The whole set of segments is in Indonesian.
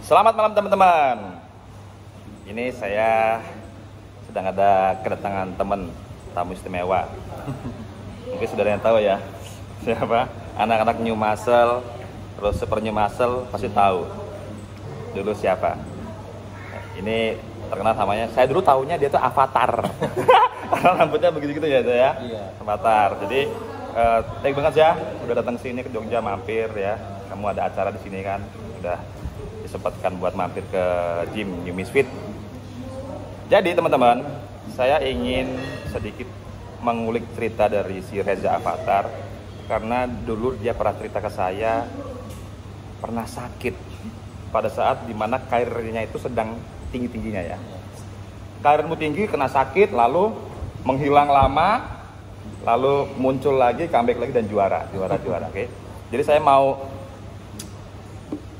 Selamat malam teman-teman. Ini saya sedang ada kedatangan teman tamu istimewa. Mungkin sudah ada yang tahu ya siapa? Anak-anak New Muscle, terus Super New Muscle pasti tahu dulu siapa. Ini terkenal namanya. Saya dulu tahunya dia tuh Avatar. Karena rambutnya begitu-gitu ya, ya. Iya. Avatar. Jadi thank banget ya udah datang sini ke Jogja, mampir ya. Kamu ada acara di sini kan? Udah disempatkan buat mampir ke gym New Misfit. Jadi teman-teman, saya ingin sedikit mengulik cerita dari si Reza Avatar, karena dulu dia pernah cerita ke saya pernah sakit pada saat dimana karirnya itu sedang tinggi-tingginya ya. Karirmu tinggi, kena sakit, lalu menghilang lama, lalu muncul lagi, comeback lagi dan juara. Oke. Jadi saya mau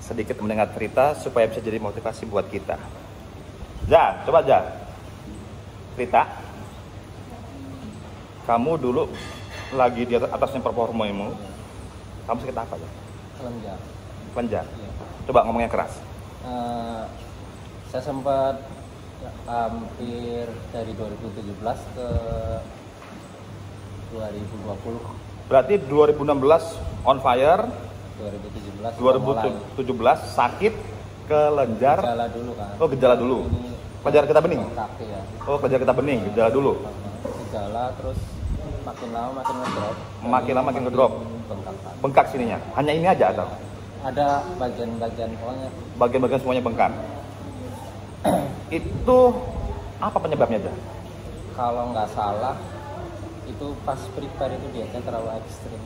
sedikit mendengar cerita supaya bisa jadi motivasi buat kita. Coba cerita. Kamu dulu lagi di atasnya performamu, kamu sakit apa ya? Kelenjar. Iya. Coba ngomongnya keras. Saya sempat hampir dari 2017 ke 2020. Berarti 2016 on fire, 2017 sakit kelenjar. gejala dulu kan. Oh, gejala dulu. Ini Kelenjar kita bening. kaki ya. Oh, kelenjar kita bening, gejala dulu. Gejala terus makin lama makin ngedrop. Makin lama makin ngedrop. Bengkak kan. Bengkak sininya. Hanya ini aja atau Ada bagian-bagian pokoknya. bagian-bagian semuanya bengkak? Itu apa penyebabnya aja? Kalau nggak salah itu pas prepare itu dietnya terlalu ekstrim.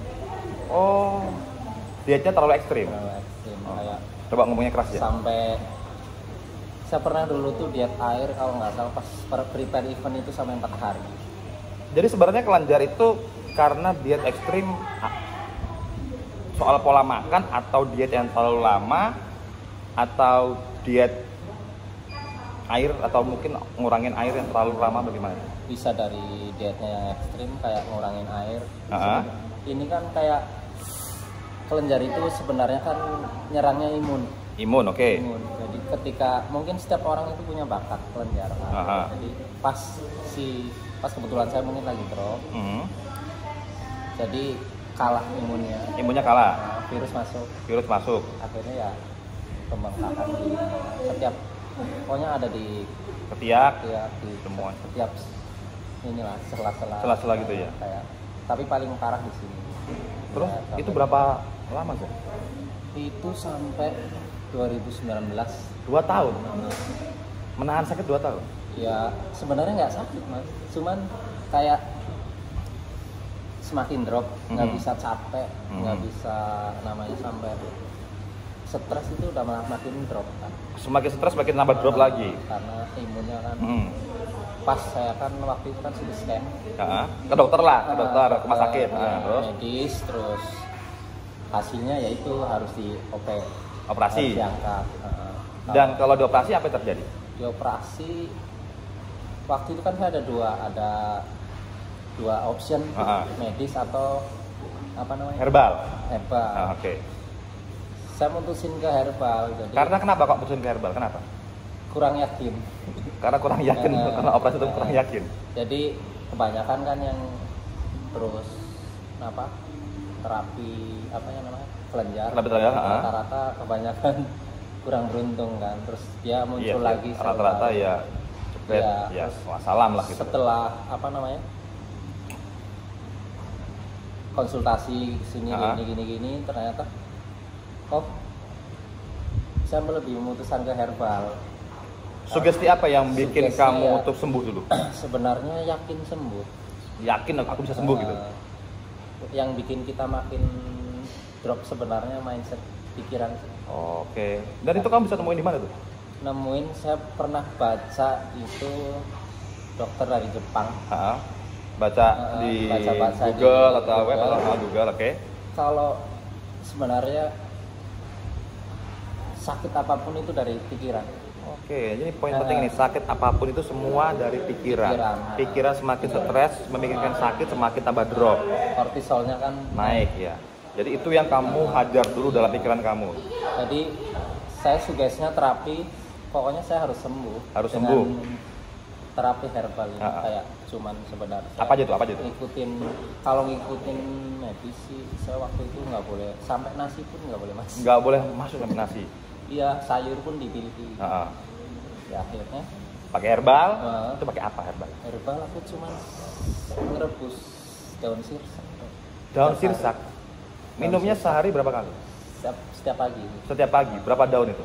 Oh, dietnya terlalu ekstrim. Kayak Coba ngomongnya keras ya. sampai saya pernah dulu tuh diet air kalau nggak salah pas prepare event itu sampai 4 hari. Jadi sebenarnya kelenjar itu karena diet ekstrim soal pola makan, atau diet yang terlalu lama, atau diet air, atau mungkin ngurangin air yang terlalu lama, bagaimana? Bisa dari dietnya yang ekstrim kayak ngurangin air. Ini kan kayak kelenjar itu sebenarnya kan nyerangnya imun. Imun, oke. Imun. Jadi ketika mungkin setiap orang itu punya bakat kelenjar kan. Jadi pas kebetulan saya mungkin lagi drop. Jadi kalah imunnya. Imunnya kalah. Virus masuk. Akhirnya ya pembengkakan di pokoknya ada di Ketiak, di semua. setiap inilah Sela-sela gitu ya. Kayak, tapi paling parah di sini. Terus Ya, itu berapa lama sih? itu sampai 2019. 2 tahun. Menahan sakit 2 tahun. Ya sebenarnya nggak sakit mas, cuman kayak semakin drop, nggak bisa capek, nggak bisa namanya sampai stres itu udah makin drop kan. Semakin stres makin nambah drop lagi. Karena imunnya kan. Pas saya kan waktu itu kan CT scan. Ke dokter lah, ke dokter, ke rumah sakit. Terus Medis, terus hasilnya yaitu harus operasi. harus diangkat. Dan kalau dioperasi apa yang terjadi? Dioperasi waktu itu kan saya ada dua option, medis atau apa namanya? Herbal. Oke. Saya mutusin ke herbal. Jadi Karena kenapa kok mutusin ke herbal? Kenapa? kurang yakin. Karena kurang yakin, karena operasi itu kurang yakin. Jadi kebanyakan kan yang terus terapi apa yang namanya kelenjar. Rata-rata kebanyakan kurang beruntung kan. Terus dia muncul lagi. Rata-rata ya cepet, ya salam lah gitu. Setelah konsultasi sini gini ternyata saya lebih memutuskan ke herbal. Sugesti apa yang bikin kamu untuk sembuh dulu? Sebenarnya yakin sembuh. Yakin aku bisa sembuh gitu. Yang bikin kita makin drop sebenarnya mindset pikiran. Oke. Dan itu kamu bisa nemuin di mana tuh? Nemuin, saya pernah baca itu dokter dari Jepang. Baca di Google atau web atau Google, oke. Kalau sebenarnya sakit apapun itu dari pikiran. Oke, jadi poin penting ini, sakit apapun itu semua dari pikiran. Pikiran semakin stres, memikirkan sakit, semakin tambah drop. Kortisolnya kan naik ya. Jadi itu yang kamu hajar dulu dalam pikiran kamu. Jadi saya sugestinya terapi, pokoknya saya harus sembuh. Harus dengan sembuh. Terapi herbal ini kayak cuman sebenarnya. Apa aja tuh? Kalau ngikutin medis sih, saya waktu itu nggak boleh sampai nasi pun nggak boleh masuk. Nggak boleh masuk sampai nasi. Iya, sayur pun dipilih. Ya akhirnya. Pakai herbal? Itu pakai apa herbal? Herbal aku cuman ngerebus daun sirsak. Daun sirsak. Minumnya sehari berapa kali? Setiap pagi. Setiap pagi. Berapa daun itu?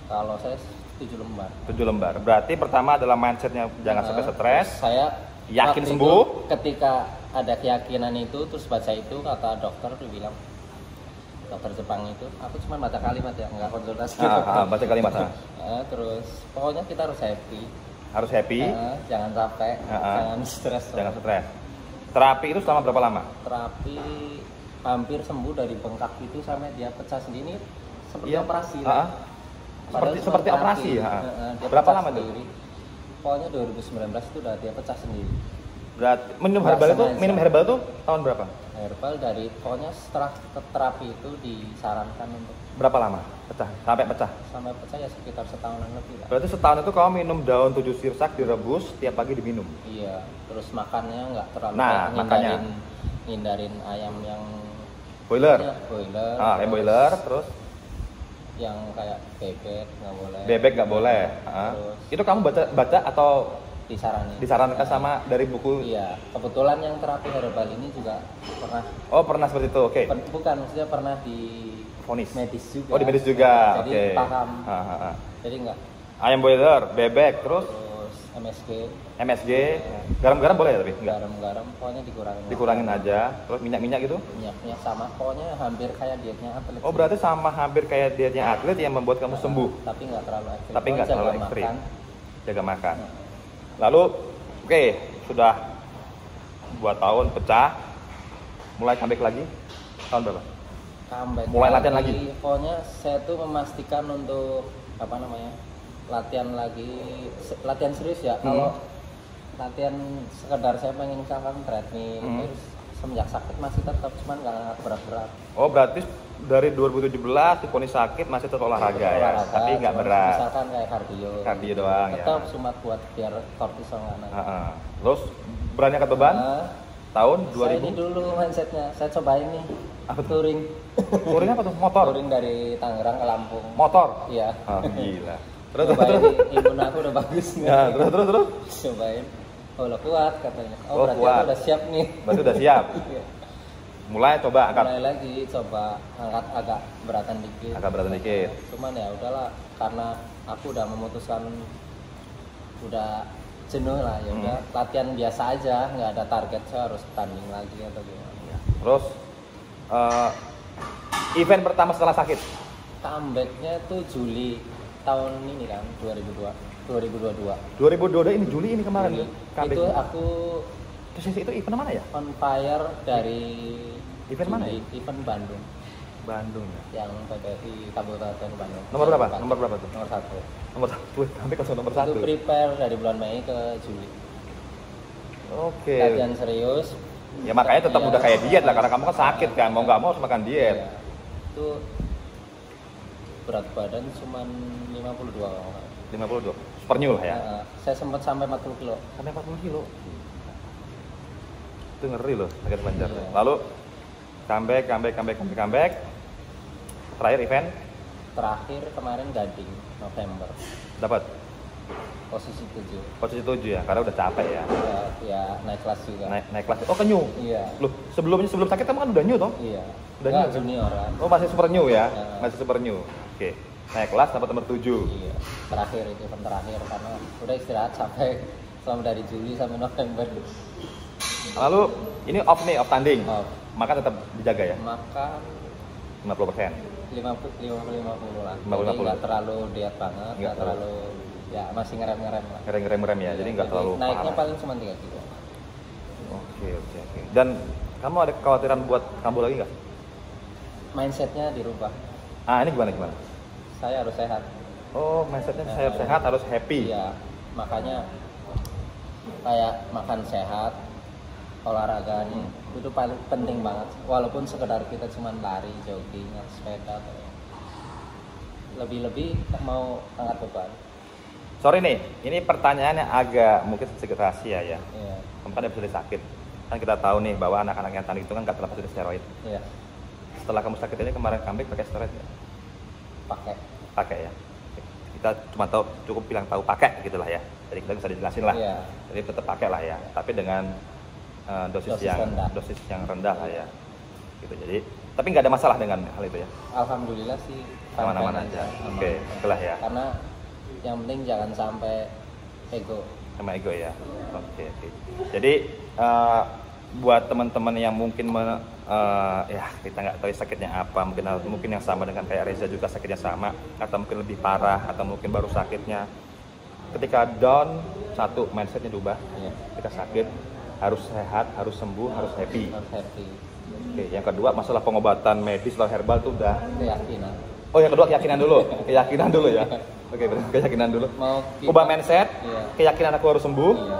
Kalau saya 7 lembar. 7 lembar. Berarti pertama adalah mindsetnya jangan sampai stres. Saya yakin sembuh. Ketika ada keyakinan itu, terus baca itu, kata dokter tuh bilang, dokter Jepang itu, aku cuma baca kalimat ya, nggak konsultasi. Baca kalimat. Terus pokoknya kita harus happy. Harus happy. Jangan capek, jangan stres. Jangan stres. Terapi itu selama berapa lama? Terapi hampir sembuh dari bengkak itu sampai dia pecah sendiri, seperti operasi. Seperti operasi ya. Berapa lama itu? Pokoknya 2019 itu udah dia pecah sendiri. Berarti minum herbal itu tahun berapa? Herbal dari pokoknya setelah terapi itu disarankan untuk berapa lama pecah? Sampai pecah? Sampai pecah ya sekitar setahunan lebih lah. Berarti setahun itu kamu minum daun 7 sirsak direbus tiap pagi diminum? Iya, terus makannya nggak terlalu ngindarin ayam yang boiler. Boiler. Boiler terus yang kayak bebek nggak boleh. Bebek nggak boleh. Itu kamu baca atau disarankan sama dari buku? Iya, kebetulan yang terapi herbal ini juga pernah. Oh, pernah seperti itu. Oke. Bukan, maksudnya pernah di vonis medis juga. Oh, di medis juga. Jadi paham. Jadi enggak. Ayam boiler, bebek, terus MSG. Garam-garam boleh ya tapi? Enggak. Garam-garam pokoknya dikurangin aja. Terus minyak-minyak gitu? Minyaknya sama, pokoknya hampir kayak dietnya atlet. Oh, berarti sama hampir kayak dietnya atlet yang membuat kamu sembuh. Tapi nggak terlalu ekstrim. Tapi nggak terlalu ekstrim. Jaga makan. Lalu, oke, sudah 2 tahun pecah. Mulai comeback lagi. Tahun berapa? Comeback. Mulai latihan lagi. Pokoknya saya tuh memastikan untuk latihan serius ya. Kalau latihan sekedar saya pengen misalkan treadmill, terus semenjak sakit masih tetap, cuman nggak berat-berat. Oh, berarti dari 2017 diponis sakit masih tetap olahraga ya, tapi nggak berat. Misalkan kayak kardio doang ya. Tetap cuma buat biar kortisol nggak naik. Terus berani angkat beban? Tahun 2000. Saya ini dulu mindsetnya, saya cobain nih. Touring. Touring apa tuh? Motor? Touring dari Tangerang ke Lampung. Motor? Iya. Gila. Terus imun aku udah bagus nih. Ya, terus. Cobain. Oh, udah kuat katanya. Berarti kuat. udah siap nih. Berarti udah siap. Mulai coba angkat. Mulai lagi coba angkat agak beratan dikit. Cuman ya udahlah, karena aku udah memutuskan udah jenuh lah, ya udah latihan biasa aja, nggak ada target saya harus tanding lagi atau gimana. Terus event pertama setelah sakit? Comebacknya tuh Juli tahun ini kan, 2022 ini Juli ini kemarin. Itu aku terus itu event mana ya? On fire dari event mana ya? Event Bandung ya? Yang PPI Kabupaten Bandung. Nomor berapa tuh? Nomor 1. Sampai ke nomor 1. Itu prepare dari bulan Mei ke Juli. Oke. Latihan serius. Ya makanya tetap udah kayak diet lah, karena kamu kan sakit kan, mau nggak mau harus makan diet. Ya. Itu berat badan cuma 52 kalau 52. Super new lah ya. Saya sempat sampai 40 kilo. Sampai 40 kilo. Itu ngeri loh, sakit panjang. Iya. Lalu comeback. Terakhir event? Terakhir kemarin Gading, November. Dapat? Posisi 7. Posisi 7 ya, karena udah capek ya. Ya naik kelas juga. Naik kelas. Oh, ke new? Iya. Loh, sebelum sakit kamu kan udah new toh? Iya. Udah new junior kan? Oh, masih super new ya? Masih super new. Oke. Naik kelas dapat nomor 7. Iya. Terakhir itu event terakhir karena udah istirahat sampai selama dari Juli sampai November. Lalu ini off tanding. Makan tetap dijaga ya? Makan 50%. 50 lah. 50. Jadi nggak terlalu diet banget, nggak terlalu ya masih ngerem-ngerem lah. Ngerem ya, jadi nggak terlalu naiknya parah. paling cuma 3 kilo. Oke. Dan kamu ada kekhawatiran buat kambuh lagi nggak? Mindsetnya dirubah. Ini gimana? Saya harus sehat. Oh, mindsetnya saya harus sehat, harus happy. Iya, makanya kayak makan sehat, olahraga itu paling penting banget. Walaupun sekedar kita cuma lari, jogging, sepeda. lebih-lebih mau angkat beban. Sorry nih, ini pertanyaannya agak mungkin sedikit rahasia ya. Iya. Kamu kan habis sakit. Kan kita tahu nih bahwa anak-anak yang tanding itu kan nggak terlepas dari steroid. Iya. Setelah kamu sakit ini kemarin comeback pakai steroid ya? Pakai ya. Kita cuma cukup bilang tahu pakai gitulah ya. Jadi kita bisa dijelasin lah. Iya. Jadi tetap pakai lah ya. Tapi dengan dosis yang rendah lah ya. Gitu. Jadi tapi nggak ada masalah dengan hal itu ya. Alhamdulillah sih aman-aman aja. Oke, itulah ya. Karena yang penting jangan sampai ego. Sama ego ya. Oke. Jadi buat teman-teman yang mungkin ya kita nggak tahu sakitnya apa, mungkin yang sama dengan kayak Reza juga sakitnya sama, atau mungkin lebih parah, atau mungkin baru sakitnya. Ketika down, satu mindsetnya diubah. Iya. Kita sakit harus sehat, harus sembuh, harus happy. Oke, yang kedua masalah pengobatan medis atau herbal itu udah keyakinan. Oh, yang kedua keyakinan dulu. Keyakinan dulu ya. Oke, keyakinan dulu. Ubah mindset, iya. Keyakinan aku harus sembuh. Iya.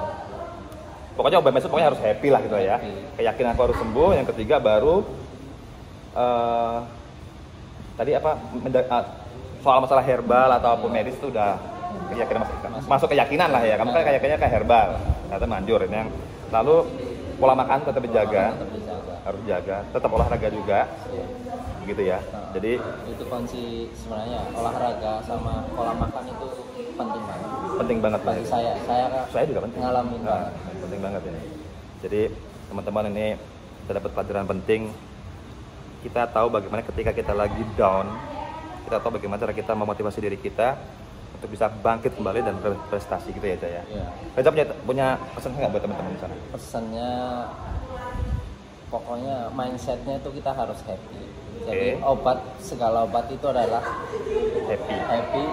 Pokoknya ubah mindset, pokoknya harus happy lah gitu ya. Keyakinan aku harus sembuh. Yang ketiga baru tadi apa soal masalah herbal atau apa medis itu udah keyakinan masuk keyakinan lah ya. Kamu kan kayaknya kayak herbal, ternyata manjur ini yang lalu pola makan tetap dijaga. Harus jaga, tetap olahraga juga, gitu ya. Jadi itu kunci sebenarnya, olahraga sama pola makan itu penting banget. Penting banget lah. Bagi saya juga penting. Ngalamin banget. Penting banget ini. Jadi teman-teman ini kita dapat pelajaran penting. Kita tahu bagaimana ketika kita lagi down, kita tahu bagaimana cara kita memotivasi diri kita untuk bisa bangkit kembali dan berprestasi gitu ya, Jaya. Iya. Reza punya pesan nggak buat teman-teman di sana? Pesannya pokoknya mindsetnya itu kita harus happy. Jadi segala obat itu adalah happy,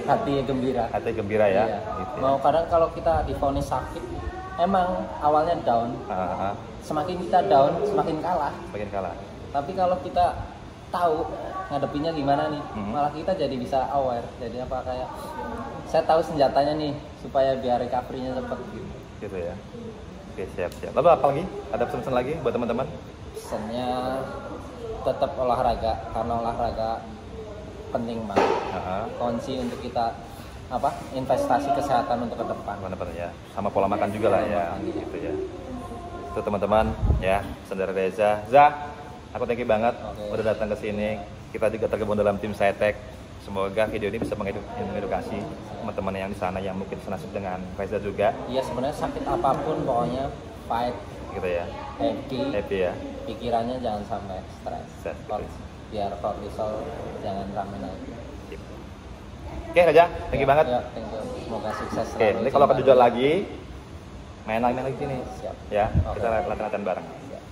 hati gembira. Hati gembira ya. Iya. Gitu. Mau kadang kalau kita divonis sakit, emang awalnya down. Semakin kita down, semakin kalah. Tapi kalau kita tahu ngadepinnya gimana nih, malah kita jadi bisa aware. Jadi apa kayak saya tahu senjatanya nih supaya biar recovery-nya cepat gitu ya. Oke, siap. Lalu apa lagi? Ada pesan lagi buat teman-teman? Pesannya tetap olahraga, karena olahraga penting banget. Kunci untuk kita investasi kesehatan untuk ke depan. Ya. Sama pola makan juga lah ya. Gitu ya. Itu teman-teman ya, pesan dari Reza. Aku thank you banget udah datang ke sini. Kita juga tergabung dalam tim Saetek. Semoga video ini bisa mengedukasi teman-teman yang di sana yang mungkin senasib dengan Reza juga. Iya, sebenarnya sakit apapun pokoknya fight gitu ya. Happy ya. Pikirannya jangan sampai stres. Biar kortisol jangan ramen lagi. Oke, Reza, thank you banget. Ya, thank you. Semoga sukses. Oke, nanti kalau kejual lagi main lagi sini. Siap. Ya, kita latihan bareng. Siap.